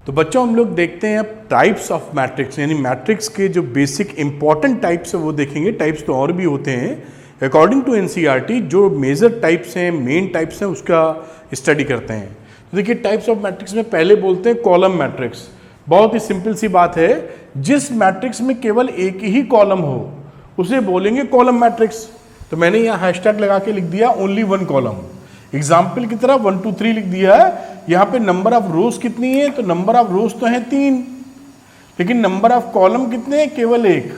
तो बच्चों हम लोग देखते हैं अब टाइप्स ऑफ मैट्रिक्स, यानी मैट्रिक्स के जो बेसिक इंपॉर्टेंट टाइप्स है वो देखेंगे। टाइप्स तो और भी होते हैं अकॉर्डिंग टू एनसीईआरटी, जो मेजर टाइप्स हैं, मेन टाइप्स हैं, उसका स्टडी करते हैं। तो देखिए टाइप्स ऑफ मैट्रिक्स में पहले बोलते हैं कॉलम मैट्रिक्स। बहुत ही सिंपल सी बात है, जिस मैट्रिक्स में केवल एक ही कॉलम हो उसे बोलेंगे कॉलम मैट्रिक्स। तो मैंने यहाँ हैशटैग लगा के लिख दिया ओनली वन कॉलम। एग्जाम्पल की तरह 1 2 3 लिख दिया है। यहाँ पे नंबर ऑफ रोज कितनी है, तो नंबर ऑफ रोज तो है 3, लेकिन नंबर ऑफ कॉलम कितने हैं, केवल 1।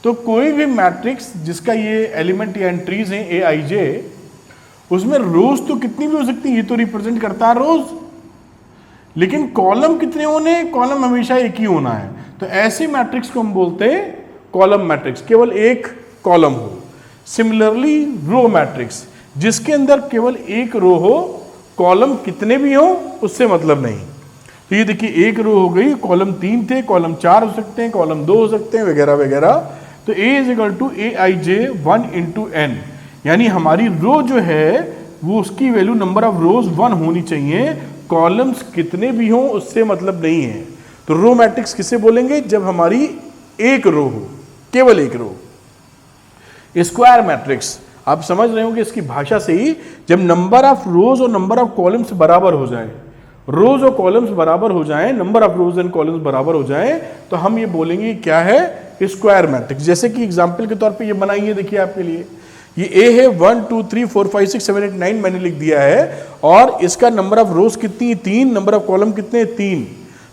तो कोई भी मैट्रिक्स जिसका ये एलिमेंट या एंट्रीज हैं ए आई जे, उसमें रोज तो कितनी भी हो सकती है, ये तो रिप्रेजेंट करता है रोज, लेकिन कॉलम कितने होने, कॉलम हमेशा एक ही होना है। तो ऐसे मैट्रिक्स को हम बोलते हैं कॉलम मैट्रिक्स, केवल एक कॉलम हो। सिमिलरली रो मैट्रिक्स, जिसके अंदर केवल एक रो हो, कॉलम कितने भी हो उससे मतलब नहीं। तो ये देखिए एक रो हो गई, कॉलम 3 थे, कॉलम 4 हो सकते हैं, कॉलम 2 हो सकते हैं, वगैरह वगैरह। तो A is equal to a i j 1 into n, यानी हमारी रो जो है वो उसकी वैल्यू नंबर ऑफ रोज 1 होनी चाहिए, कॉलम्स कितने भी हों उससे मतलब नहीं है। तो रो मैट्रिक्स किसे बोलेंगे, जब हमारी एक रो हो, केवल एक रो। स्क्वायर मैट्रिक्स, आप समझ रहे हो कि इसकी भाषा से ही, जब नंबर ऑफ रोज और नंबर ऑफ कॉलम्स बराबर हो जाए, रोज और कॉलम्स बराबर हो जाएं, number of rose and columns बराबर हो जाएं, तो हम ये बोलेंगे क्या है, स्क्वायर मैट्रिक्स। जैसे कि एग्जांपल के तौर पे ये बनाइए, देखिए आपके लिए ये ए है 1 2 3 4 5 6 7 8 9 मैंने लिख दिया है, और इसका नंबर ऑफ रोज कितनी है 3, नंबर ऑफ कॉलम कितने 3।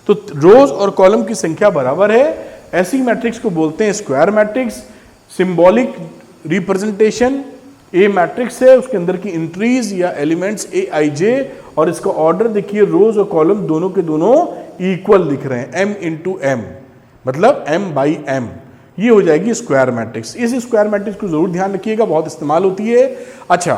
तो रोज और कॉलम की संख्या बराबर है, ऐसी मैट्रिक्स को बोलते हैं स्क्वायर मैट्रिक्स। सिंबॉलिक रिप्रेजेंटेशन, ए मैट्रिक्स है, उसके अंदर की एंट्रीज या एलिमेंट्स ए आई जे, और इसका ऑर्डर देखिए रोज और कॉलम दोनों के दोनों इक्वल दिख रहे हैं, m इंटू एम, मतलब m बाई m। ये हो जाएगी स्क्वायर मैट्रिक्स। इस स्क्वायर मैट्रिक्स को जरूर ध्यान रखिएगा, बहुत इस्तेमाल होती है। अच्छा,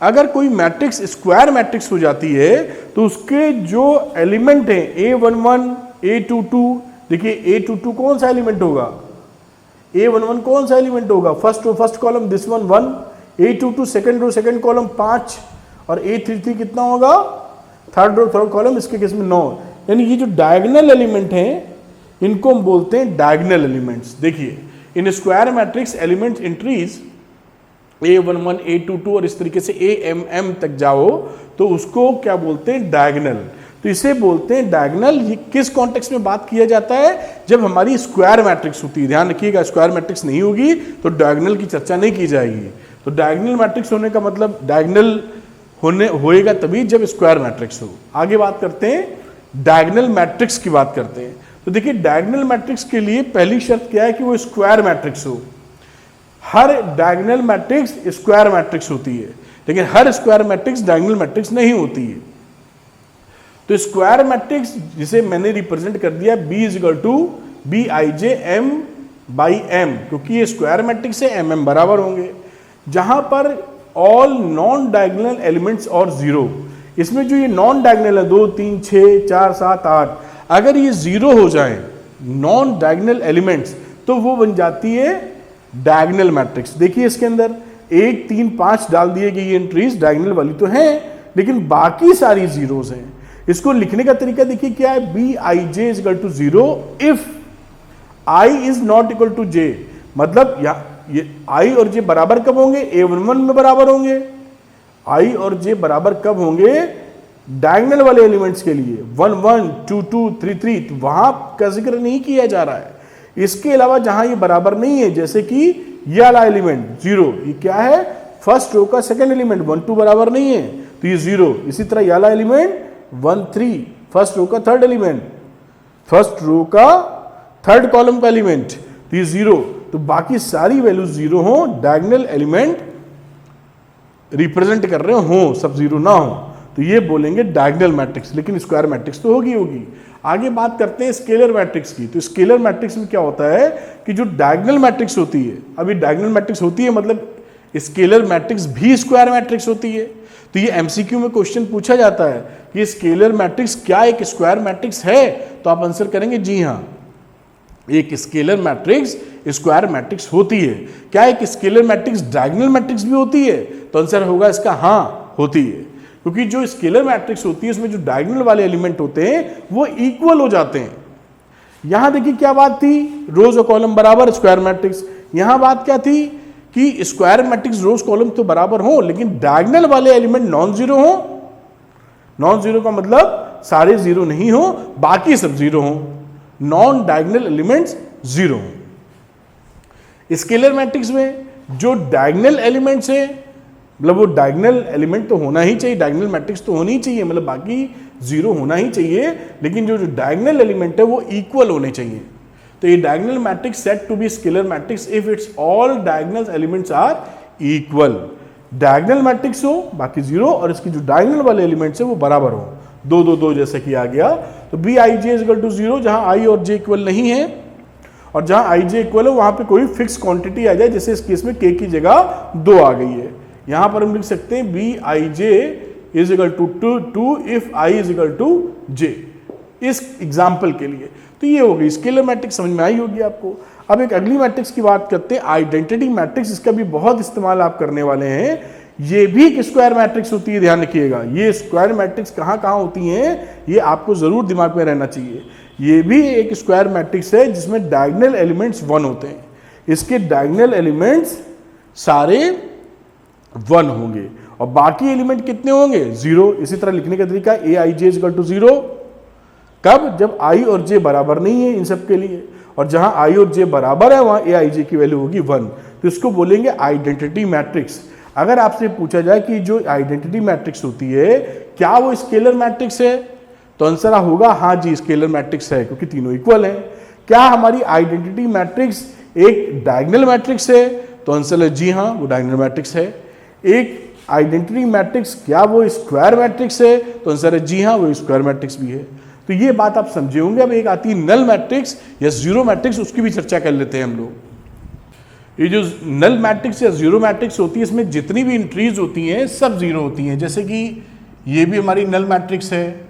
अगर कोई मैट्रिक्स स्क्वायर मैट्रिक्स हो जाती है तो उसके जो एलिमेंट है A11 A22, देखिए A22 कौन सा एलिमेंट होगा, A11 कौन सा एलिमेंट होगा, first row first column, this one 1, A22 second row second column 5, और A33 कितना होगा, थर्ड रो थर्ड कॉलम, इसके केस में 9। यानी ये जो डायगोनल एलिमेंट हैं इनको हम बोलते हैं डायगोनल एलिमेंट्स। देखिए in square matrix element entries A11 A22 और इस तरीके से AMM तक जाओ तो उसको क्या बोलते हैं, डायगोनल। तो इसे बोलते हैं डायगोनल। ये किस कॉन्टेक्स्ट में बात किया जाता है, जब हमारी स्क्वायर मैट्रिक्स होती है। ध्यान रखिएगा, स्क्वायर मैट्रिक्स नहीं होगी तो डायगोनल की चर्चा नहीं की जाएगी। तो डायगोनल मैट्रिक्स होने का मतलब डायगोनल होएगा तभी जब स्क्वायर मैट्रिक्स हो। आगे बात करते हैं डायगोनल मैट्रिक्स की बात करते हैं। तो देखिए डायगोनल मैट्रिक्स के लिए पहली शर्त क्या है कि वो स्क्वायर मैट्रिक्स हो। हर डायगोनल मैट्रिक्स स्क्वायर मैट्रिक्स होती है, लेकिन हर स्क्वायर मैट्रिक्स डायगोनल मैट्रिक्स नहीं होती है। तो स्क्वायर मैट्रिक्स जिसे मैंने रिप्रेजेंट कर दिया B is equal to b I j m by m, क्योंकि ये स्क्वायर मैट्रिक्स है, mm बराबर होंगे। जहां पर ऑल नॉन डायगोनल एलिमेंट्स और 0, इसमें जो ये नॉन डायगोनल है 2 3 6 4 7 8, अगर ये 0 हो जाए नॉन डायगोनल एलिमेंट्स तो वो बन जाती है डायगोनल मैट्रिक्स। देखिए इसके अंदर 1 3 5 डाल दिए गई ये एंट्रीज डायगोनल वाली तो हैं, लेकिन बाकी सारी जीरोस हैं। इसको लिखने का तरीका देखिए क्या है, B I J is equal to 0 if I is not equal to J. मतलब ये आई और जे बराबर कब होंगे, A11 में बराबर होंगे। आई और जे बराबर कब होंगे, डायगोनल वाले एलिमेंट्स के लिए 1 1 2 2 3 3, तो वहां का जिक्र नहीं किया जा रहा है। इसके अलावा जहां ये बराबर नहीं है, जैसे कि ये वाला एलिमेंट 0, ये क्या है, फर्स्ट रो का सेकंड एलिमेंट 1 2 बराबर नहीं है तो ये 0। इसी तरह ये वाला एलिमेंट 1 3, फर्स्ट रो का थर्ड एलिमेंट, फर्स्ट रो का थर्ड कॉलम का एलिमेंट, तो ये 0। तो बाकी सारी वैल्यू 0 हो, डायगोनल एलिमेंट रिप्रेजेंट कर रहे हो, सब 0 ना हो, तो ये बोलेंगे डायगोनल मैट्रिक्स। लेकिन स्क्वायर मैट्रिक्स तो होगी। आगे बात करते हैं स्केलर मैट्रिक्स की। तो स्केलर मैट्रिक्स में क्या होता है कि जो डायगोनल मैट्रिक्स होती है, अभी डायगोनल मैट्रिक्स होती है मतलब स्केलर मैट्रिक्स भी स्क्वायर मैट्रिक्स होती है। तो ये एमसीक्यू में क्वेश्चन पूछा जाता है कि स्केलर मैट्रिक्स क्या एक स्क्वायर मैट्रिक्स है, तो आप आंसर करेंगे जी हाँ, एक स्केलर मैट्रिक्स स्क्वायर मैट्रिक्स होती है। क्या एक स्केलर मैट्रिक्स डायगोनल मैट्रिक्स भी होती है, तो आंसर होगा इसका हाँ, होती है। क्योंकि जो स्केलर मैट्रिक्स होती है उसमें जो डायगोनल वाले एलिमेंट होते हैं वो इक्वल हो जाते हैं। यहां देखिए क्या बात थी, रोज और कॉलम बराबर स्क्वायर मैट्रिक्स। यहां बात क्या थी कि स्क्वायर मैट्रिक्स रोज कॉलम तो बराबर हो लेकिन डायगोनल वाले एलिमेंट नॉन जीरो हो। नॉन जीरो का मतलब सारे जीरो नहीं हो, बाकी सब जीरो हो, नॉन डायगोनल एलिमेंट्स जीरो हो। स्केलर मैट्रिक्स में जो डायगोनल एलिमेंट्स है, मतलब वो डायगोनल एलिमेंट तो होना ही चाहिए, डायगोनल मैट्रिक्स तो होनी ही चाहिए, मतलब बाकी जीरो होना ही चाहिए, लेकिन जो डायगोनल एलिमेंट है वो इक्वल होने चाहिए। तो ये diagonal matrix set to be scalar matrix if it's all diagonal elements are equal. Diagonal matrix हो बाकी जीरो और इसकी जो डायगोनल वाले एलिमेंट्स है वो बराबर हो, 2 2 2 जैसे कि आ गया। तो b I j equal to zero, जहां आई और जे इक्वल नहीं है, और जहां आई जे इक्वल है वहां पे कोई फिक्स क्वांटिटी आ जाए, जैसे इस केस में के की जगह 2 आ गई है। यहां पर हम लिख सकते हैं B I J is equal to 2 if I is equal to J, इस एग्जाम्पल के लिए। तो ये हो गई स्केलर मैट्रिक्स, समझ में आई होगी आपको। अब एक अगली मैट्रिक्स की बात करते हैं, आइडेंटिटी मैट्रिक्स। इसका भी बहुत इस्तेमाल आप करने वाले हैं। ये भी एक स्क्वायर मैट्रिक्स होती है, ध्यान रखिएगा। ये स्क्वायर मैट्रिक्स कहाँ कहाँ होती हैं ये आपको जरूर दिमाग में रहना चाहिए। ये भी एक स्क्वायर मैट्रिक्स है जिसमें डायगोनल एलिमेंट्स 1 होते हैं। इसके डायगोनल एलिमेंट्स सारे 1 होंगे और बाकी एलिमेंट कितने होंगे, 0। इसी तरह लिखने का तरीका ए आई जे इक्वल टू 0, कब, जब आई और जे बराबर नहीं है इन सब के लिए, और जहां आई और जे बराबर है वहां ए आई जे की वैल्यू होगी 1। तो इसको बोलेंगे आइडेंटिटी मैट्रिक्स। अगर आपसे पूछा जाए कि जो आइडेंटिटी मैट्रिक्स होती है क्या वो स्केलर मैट्रिक्स है, तो आंसर होगा हाँ जी स्केलर मैट्रिक्स है, क्योंकि तीनों इक्वल हैं। क्या हमारी आइडेंटिटी मैट्रिक्स एक डायगोनल मैट्रिक्स है, तो आंसर है जी हाँ वो डायगोनल मैट्रिक्स है। एक आइडेंटिटी मैट्रिक्स क्या वो स्क्वायर मैट्रिक्स है, तो आंसर है जी हाँ वो स्क्वायर मैट्रिक्स भी है। तो ये बात आप समझे होंगे। अब एक आती है नल मैट्रिक्स या जीरो मैट्रिक्स, उसकी भी चर्चा कर लेते हैं हम लोग। ये जो नल मैट्रिक्स या जीरो मैट्रिक्स होती है इसमें जितनी भी एंट्रीज होती हैं सब जीरो होती हैं। जैसे कि ये भी हमारी नल मैट्रिक्स है,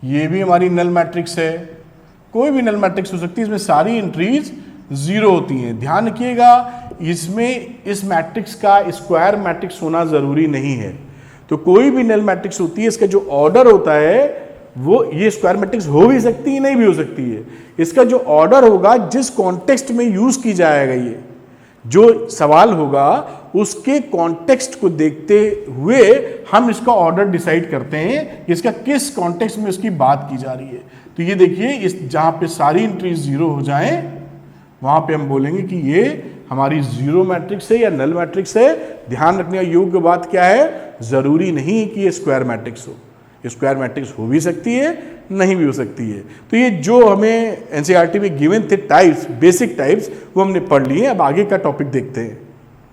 ये भी हमारी नल मैट्रिक्स है, कोई भी नल मैट्रिक्स हो सकती है, इसमें सारी एंट्रीज जीरो होती हैं। ध्यान रखिएगा इसमें इस मैट्रिक्स का स्क्वायर मैट्रिक्स होना जरूरी नहीं है। तो कोई भी नल मैट्रिक्स होती है इसका जो ऑर्डर होता है वो ये स्क्वायर मैट्रिक्स हो भी सकती है नहीं भी हो सकती है। इसका जो ऑर्डर होगा जिस कॉन्टेक्स्ट में यूज की जाएगा, ये जो सवाल होगा उसके कॉन्टेक्स्ट को देखते हुए हम इसका ऑर्डर डिसाइड करते हैं कि इसका किस कॉन्टेक्स्ट में इसकी बात की जा रही है। तो ये देखिए इस जहां पे सारी एंट्रीज जीरो हो जाएं वहां पे हम बोलेंगे कि ये हमारी जीरो मैट्रिक्स है या नल मैट्रिक्स है। ध्यान रखने का योग्य बात क्या है, जरूरी नहीं कि ये स्क्वायर मैट्रिक्स हो। स्क्वायर मैट्रिक्स हो भी सकती है नहीं भी हो सकती है। तो ये जो हमें एनसीईआरटी में गिवन थे टाइप्स, बेसिक टाइप्स, वो हमने पढ़ लिए। अब आगे का टॉपिक देखते हैं।